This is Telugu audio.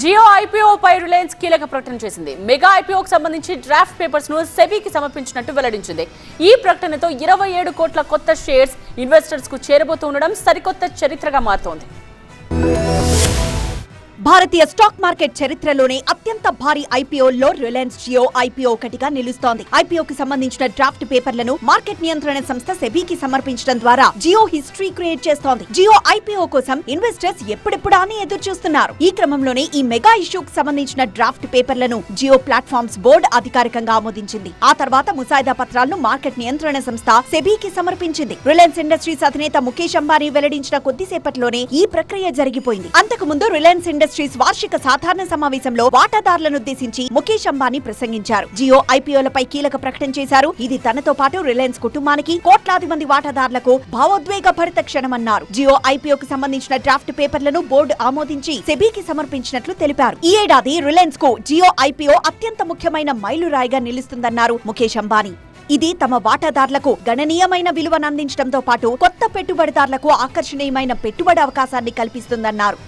జియో ఐపీఓ పై రిలయన్స్ కీలక ప్రకటన చేసింది. మెగా ఐపీఓకి సంబంధించి డ్రాఫ్ట్ పేపర్స్ ను సెబీకి సమర్పించినట్టు వెల్లడించింది. ఈ ప్రకటనతో 27 కోట్ల కొత్త షేర్స్ ఇన్వెస్టర్స్ కు చేరబోతుండడం సరికొత్త చరిత్రగా మారుతోంది. భారతీయ స్టాక్ మార్కెట్ చరిత్రలోనే అత్యంత భారీ ఐపీఓల్లో రిలయన్స్ జియో ఐపీఓ ఒకటిగా నిలుస్తోంది. ఐపీఓకి సంబంధించిన డ్రాఫ్ట్ పేపర్లను మార్కెట్ నియంత్రణ సంస్థ సెబీకి సమర్పించడం ద్వారా జియో హిస్టరీ క్రియేట్ చేస్తోంది. జియో ఐపీఓ కోసం ఇన్వెస్టర్స్ ఎప్పుడెప్పుడా అని ఎదురు చూస్తున్నారు. ఈ క్రమంలోనే ఈ మెగా ఇష్యూకి సంబంధించిన డ్రాఫ్ట్ పేపర్లను జియో ప్లాట్ఫామ్స్ బోర్డు అధికారికంగా ఆమోదించింది. ఆ తర్వాత ముసాయిదా పత్రాలను మార్కెట్ నియంత్రణ సంస్థ సెబీకి సమర్పించింది. రిలయన్స్ ఇండస్ట్రీస్ అధినేత ముఖేష్ అంబానీ వెల్లడించిన కొద్దిసేపట్లోనే ఈ ప్రక్రియ జరిగిపోయింది. అంతకుముందు రిలయన్స్ ఇండస్ట్రీస్ వార్షిక సాధారణ సమావేశంలో వాటాదారులను ఉద్దేశించి ముఖేష్ అంబానీ ప్రసంగించారు. జియో ఐపీఓలపై కీలక ప్రకటన చేశారు. ఇది తనతో పాటు రిలయన్స్ కుటుంబానికి కోట్లాది మంది వాటాదారులకు భావోద్వేగ భరిత క్షణమన్నారు. జియో ఐపీఓకి సంబంధించిన డ్రాఫ్ట్ పేపర్లను బోర్డు ఆమోదించి సెబీకి సమర్పించినట్లు తెలిపారు. ఈ ఏడాది రిలయన్స్ కు జియో ఐపీఓ అత్యంత ముఖ్యమైన మైలురాయిగా నిలుస్తుందన్నారు ముఖేష్ అంబానీ. ఇది తమ వాటాదారులకు గణనీయమైన విలువను అందించడంతో పాటు కొత్త పెట్టుబడిదారులకు ఆకర్షణీయమైన పెట్టుబడి అవకాశాన్ని కల్పిస్తుందన్నారు.